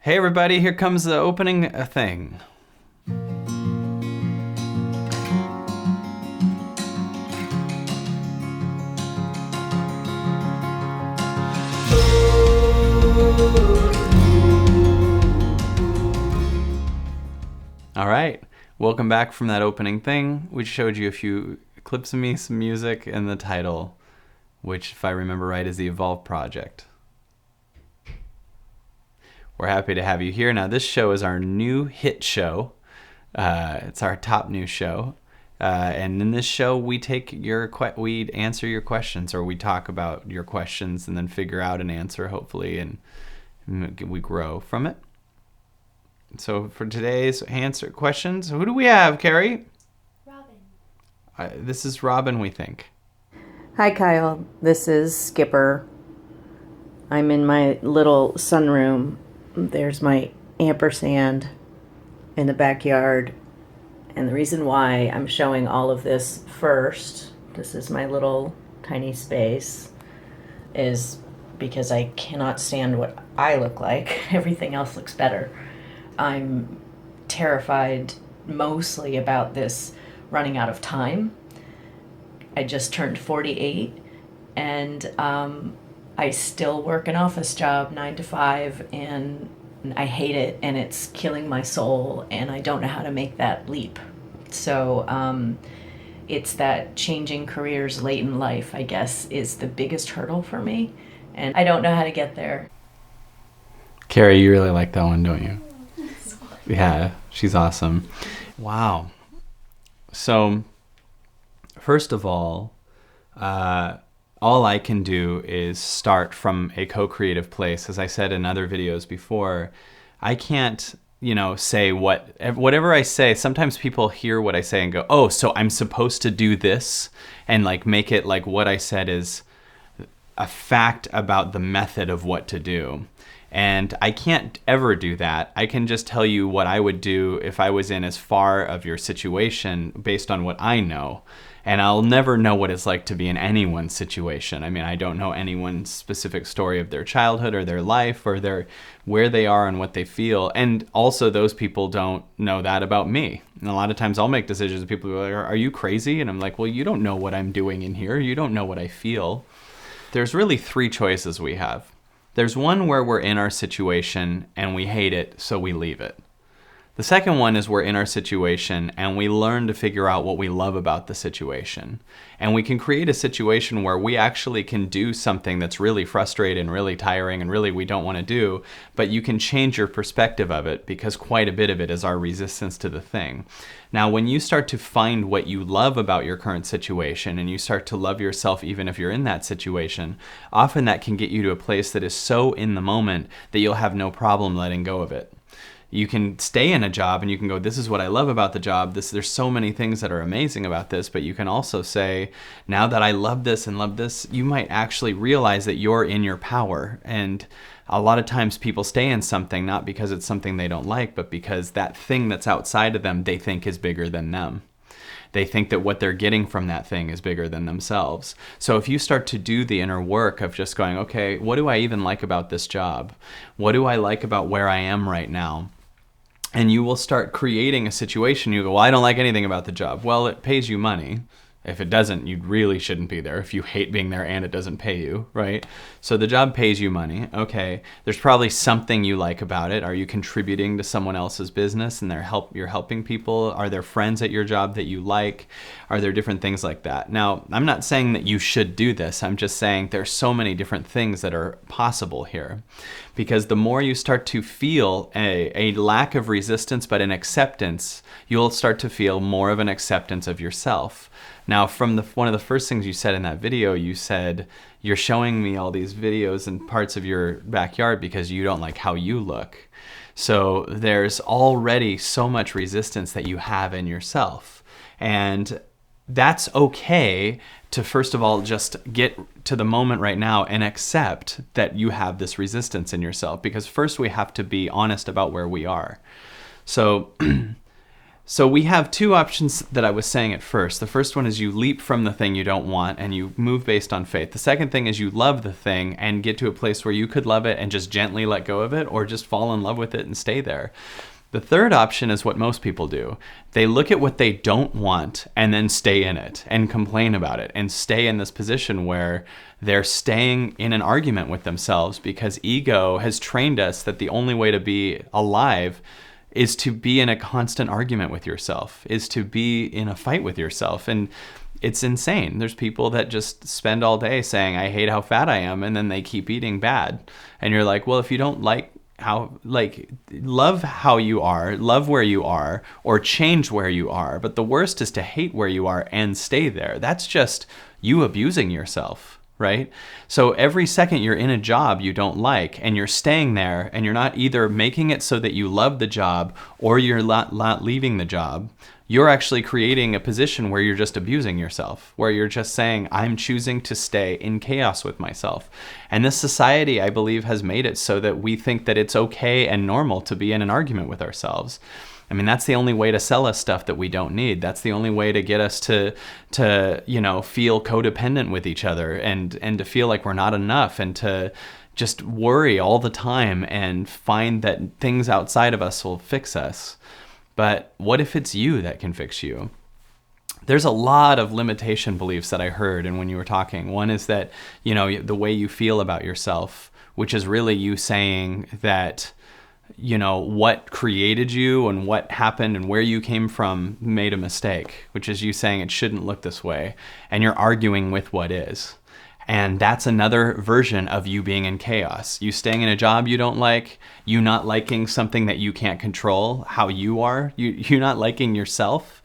Hey everybody, here comes the opening thing. All right, welcome back from that opening thing. We showed you a few clips of me, some music, and the title, which, if I remember right, is the Evolve Project. We're happy to have you here. Now, this show is our new hit show. It's our top new show. And in this show, we take we answer your questions, or we talk about your questions and then figure out an answer, hopefully, and we grow from it. So for today's answer questions, who do we have, Carrie? Robin. This is Robin, we think. Hi, Kyle. This is Skipper. I'm in my little sunroom. There's my ampersand in the backyard. And the reason why I'm showing all of this first, this is my little tiny space, is because I cannot stand what I look like. Everything else looks better. I'm terrified mostly about this running out of time. I just turned 48 and I still work an office job 9 to 5 and I hate it and it's killing my soul and I don't know how to make that leap. So it's that changing careers late in life, I guess, is the biggest hurdle for me, and I don't know how to get there. Carrie, you really like that one, don't you? Yeah, she's awesome. Wow. So, first of all I can do is start from a co-creative place. As I said in other videos before, I can't, say whatever I say. Sometimes people hear what I say and go, oh, so I'm supposed to do this, and make it like what I said is a fact about the method of what to do. And I can't ever do that. I can just tell you what I would do if I was in as far of your situation based on what I know. And I'll never know what it's like to be in anyone's situation. I mean, I don't know anyone's specific story of their childhood or their life or where they are and what they feel. And also those people don't know that about me. And a lot of times I'll make decisions and people are like, are you crazy? And I'm like, well, you don't know what I'm doing in here. You don't know what I feel. There's really three choices we have. There's one where we're in our situation and we hate it, so we leave it. The second one is we're in our situation and we learn to figure out what we love about the situation. And we can create a situation where we actually can do something that's really frustrating and really tiring and really we don't want to do, but you can change your perspective of it because quite a bit of it is our resistance to the thing. Now, when you start to find what you love about your current situation and you start to love yourself even if you're in that situation, often that can get you to a place that is so in the moment that you'll have no problem letting go of it. You can stay in a job and you can go, this is what I love about the job. There's so many things that are amazing about this, but you can also say, now that I love this and love this, you might actually realize that you're in your power. And a lot of times people stay in something not because it's something they don't like, but because that thing that's outside of them they think is bigger than them. They think that what they're getting from that thing is bigger than themselves. So if you start to do the inner work of just going, okay, what do I even like about this job? What do I like about where I am right now? And you will start creating a situation. You go, well, I don't like anything about the job. Well, it pays you money. If it doesn't, you really shouldn't be there if you hate being there and it doesn't pay you, right? So the job pays you money. Okay, there's probably something you like about it. Are you contributing to someone else's business and you're helping people? Are there friends at your job that you like? Are there different things like that? Now, I'm not saying that you should do this. I'm just saying there's so many different things that are possible here. Because the more you start to feel a lack of resistance but an acceptance, you'll start to feel more of an acceptance of yourself. Now, from one of the first things you said in that video, you said, you're showing me all these videos and parts of your backyard because you don't like how you look. So there's already so much resistance that you have in yourself. And that's okay to, first of all, just get to the moment right now and accept that you have this resistance in yourself. Because first we have to be honest about where we are. So So we have two options that I was saying at first. The first one is you leap from the thing you don't want and you move based on faith. The second thing is you love the thing and get to a place where you could love it and just gently let go of it, or just fall in love with it and stay there. The third option is what most people do. They look at what they don't want and then stay in it and complain about it and stay in this position where they're staying in an argument with themselves, because ego has trained us that the only way to be alive is to be in a constant argument with yourself, is to be in a fight with yourself. And it's insane. There's people that just spend all day saying, I hate how fat I am, and then they keep eating bad. And you're like, well, if you don't love how you are, love where you are, or change where you are. But the worst is to hate where you are and stay there. That's just you abusing yourself. Right? So every second you're in a job you don't like and you're staying there, and you're not either making it so that you love the job or you're not leaving the job, you're actually creating a position where you're just abusing yourself, where you're just saying, I'm choosing to stay in chaos with myself. And this society, I believe, has made it so that we think that it's okay and normal to be in an argument with ourselves. I mean, that's the only way to sell us stuff that we don't need. That's the only way to get us to feel codependent with each other and to feel like we're not enough, and to just worry all the time and find that things outside of us will fix us. But what if it's you that can fix you? There's a lot of limitation beliefs that I heard, and when you were talking, one is that, the way you feel about yourself, which is really you saying that, what created you and what happened and where you came from made a mistake, which is you saying it shouldn't look this way, and you're arguing with what is. And that's another version of you being in chaos. You staying in a job you don't like, you not liking something that you can't control, how you are, you not liking yourself.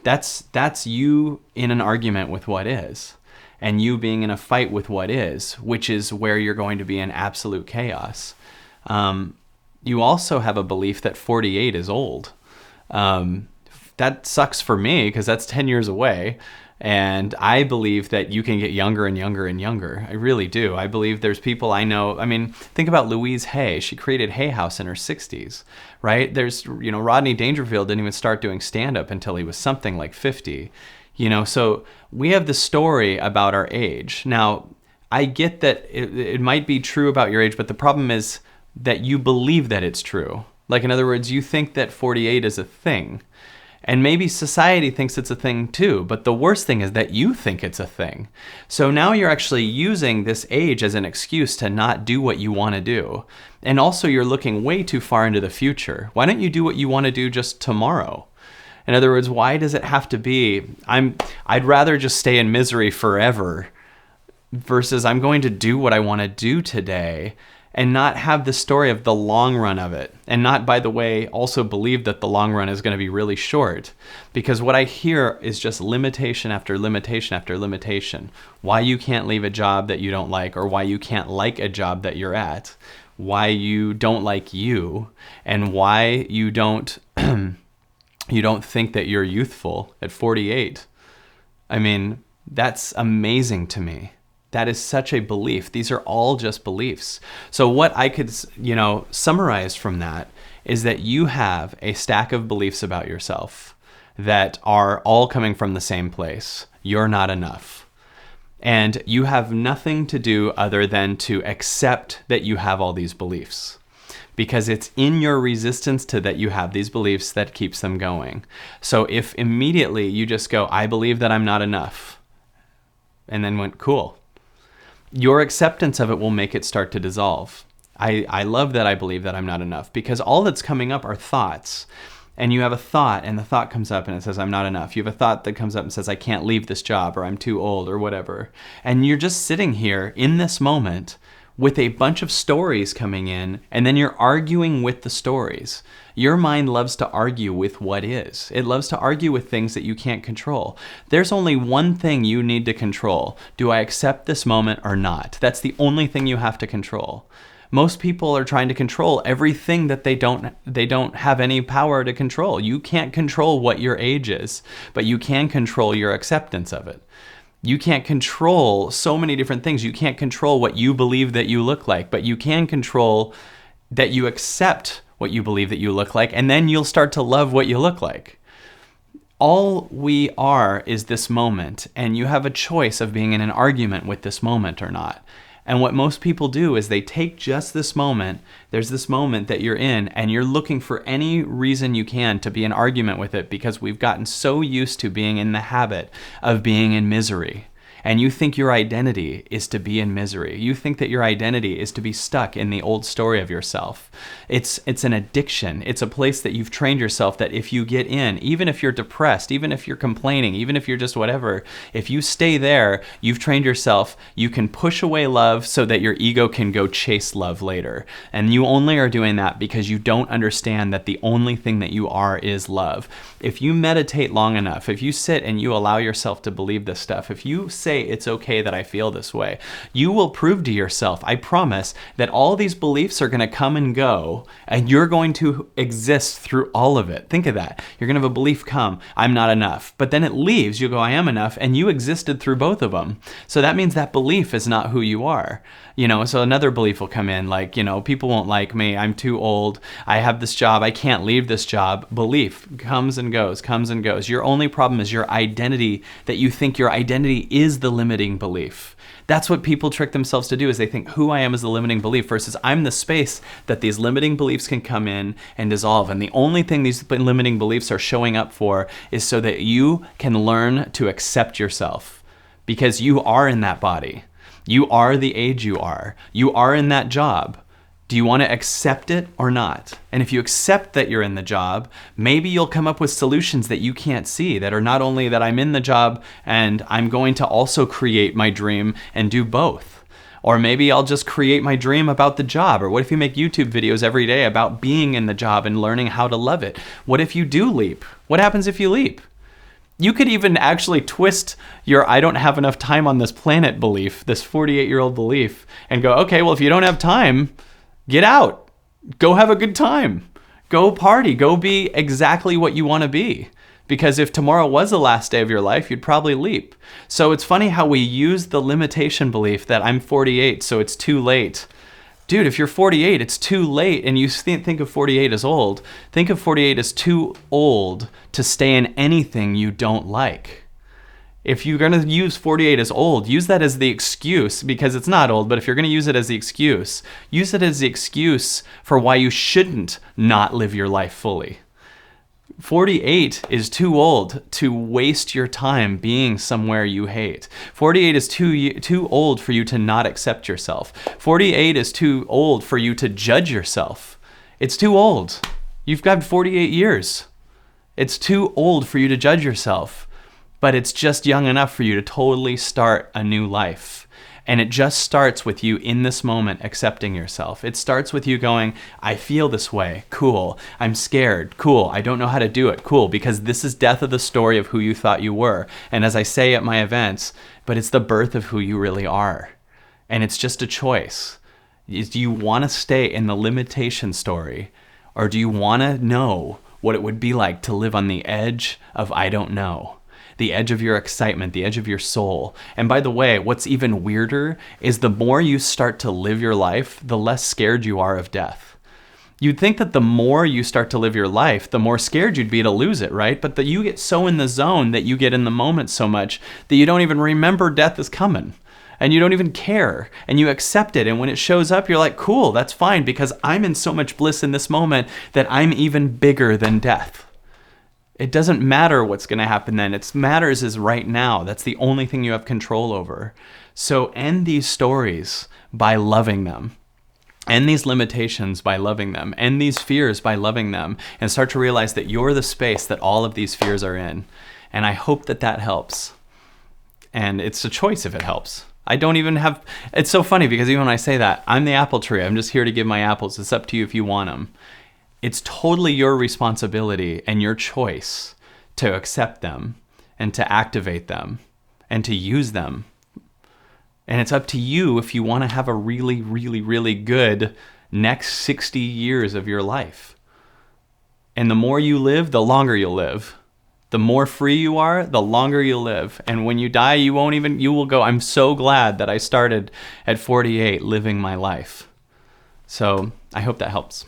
That's you in an argument with what is, and you being in a fight with what is, which is where you're going to be in absolute chaos. You also have a belief that 48 is old. That sucks for me because that's 10 years away. And I believe that you can get younger and younger and younger. I really do. I believe there's people I know. I mean, think about Louise Hay. She created Hay House in her 60s, right? There's, Rodney Dangerfield didn't even start doing stand-up until he was something like 50. So we have the story about our age. Now, I get that it might be true about your age, but the problem is that you believe that it's true. Like, in other words, you think that 48 is a thing. And maybe society thinks it's a thing too, but the worst thing is that you think it's a thing. So now you're actually using this age as an excuse to not do what you want to do. And also you're looking way too far into the future. Why don't you do what you want to do just tomorrow? In other words, why does it have to be, I'd rather just stay in misery forever versus I'm going to do what I want to do today, and not have the story of the long run of it. And not, by the way, also believe that the long run is going to be really short. Because what I hear is just limitation after limitation after limitation. Why you can't leave a job that you don't like, or why you can't like a job that you're at. Why you don't like you, and why you don't you don't think that you're youthful at 48. I mean, that's amazing to me. That is such a belief. These are all just beliefs. So what I could, summarize from that is that you have a stack of beliefs about yourself that are all coming from the same place. You're not enough. And you have nothing to do other than to accept that you have all these beliefs, because it's in your resistance to that you have these beliefs that keeps them going. So if immediately you just go, I believe that I'm not enough, and then went, cool, your acceptance of it will make it start to dissolve. I love that I believe that I'm not enough, because all that's coming up are thoughts. And you have a thought, and the thought comes up and it says, I'm not enough. You have a thought that comes up and says, I can't leave this job, or I'm too old, or whatever. And you're just sitting here in this moment with a bunch of stories coming in, and then you're arguing with the stories. Your mind loves to argue with what is. It loves to argue with things that you can't control. There's only one thing you need to control. Do I accept this moment or not? That's the only thing you have to control. Most people are trying to control everything that they don't have any power to control. You can't control what your age is, but you can control your acceptance of it. You can't control so many different things. You can't control what you believe that you look like, but you can control that you accept what you believe that you look like, and then you'll start to love what you look like. All we are is this moment, and you have a choice of being in an argument with this moment or not. And what most people do is they take just this moment, there's this moment that you're in, and you're looking for any reason you can to be in argument with it, because we've gotten so used to being in the habit of being in misery. And you think your identity is to be in misery. You think that your identity is to be stuck in the old story of yourself. It's an addiction. It's a place that you've trained yourself that if you get in, even if you're depressed, even if you're complaining, even if you're just whatever, if you stay there, you've trained yourself, you can push away love so that your ego can go chase love later. And you only are doing that because you don't understand that the only thing that you are is love. If you meditate long enough, if you sit and you allow yourself to believe this stuff, if you say it's okay that I feel this way, you will prove to yourself, I promise, that all these beliefs are going to come and go, and you're going to exist through all of it. Think of that. You're going to have a belief come, I'm not enough. But then it leaves, you go, I am enough, and you existed through both of them. So that means that belief is not who you are. So another belief will come in, like, people won't like me, I'm too old, I have this job, I can't leave this job. Belief comes and goes, comes and goes. Your only problem is your identity, that you think your identity is the limiting belief. That's what people trick themselves to do, is they think who I am is the limiting belief, versus I'm the space that these limiting beliefs can come in and dissolve. And the only thing these limiting beliefs are showing up for is so that you can learn to accept yourself, because you are in that body. You are the age you are. You are in that job. Do you want to accept it or not? And if you accept that you're in the job, maybe you'll come up with solutions that you can't see, that are not only that I'm in the job and I'm going to also create my dream and do both. Or maybe I'll just create my dream about the job. Or what if you make YouTube videos every day about being in the job and learning how to love it? What if you do leap? What happens if you leap? You could even actually twist your I don't have enough time on this planet belief, this 48-year-old belief, and go, okay, well, if you don't have time, get out. Go have a good time. Go party. Go be exactly what you want to be. Because if tomorrow was the last day of your life, you'd probably leap. So it's funny how we use the limitation belief that I'm 48, so it's too late. Dude, if you're 48, it's too late, and you think of 48 as old. Think of 48 as too old to stay in anything you don't like. If you're going to use 48 as old, use that as the excuse, because it's not old, but if you're going to use it as the excuse, use it as the excuse for why you shouldn't not live your life fully. 48 is too old to waste your time being somewhere you hate. 48 is too old for you to not accept yourself. 48 is too old for you to judge yourself. It's too old. You've got 48 years. It's too old for you to judge yourself, but it's just young enough for you to totally start a new life. And it just starts with you in this moment accepting yourself. It starts with you going, I feel this way, cool. I'm scared, cool. I don't know how to do it, cool. Because this is death of the story of who you thought you were. And as I say at my events, but it's the birth of who you really are. And it's just a choice. Do you want to stay in the limitation story? Or do you want to know what it would be like to live on the edge of I don't know? The edge of your excitement, the edge of your soul. And by the way, what's even weirder is the more you start to live your life, the less scared you are of death. You'd think that the more you start to live your life, the more scared you'd be to lose it, right? But that you get so in the zone, that you get in the moment so much that you don't even remember death is coming. And you don't even care, and you accept it. And when it shows up, you're like, cool, that's fine, because I'm in so much bliss in this moment that I'm even bigger than death. It doesn't matter what's going to happen then. It matters is right now. That's the only thing you have control over. So end these stories by loving them. End these limitations by loving them. End these fears by loving them. And start to realize that you're the space that all of these fears are in. And I hope that that helps. And it's a choice if it helps. I don't even have... It's so funny because even when I say that, I'm the apple tree. I'm just here to give my apples. It's up to you if you want them. It's totally your responsibility and your choice to accept them and to activate them and to use them. And it's up to you if you want to have a really, really, really good next 60 years of your life. And the more you live, the longer you'll live. The more free you are, the longer you'll live. And when you die, you will go, I'm so glad that I started at 48 living my life. So I hope that helps.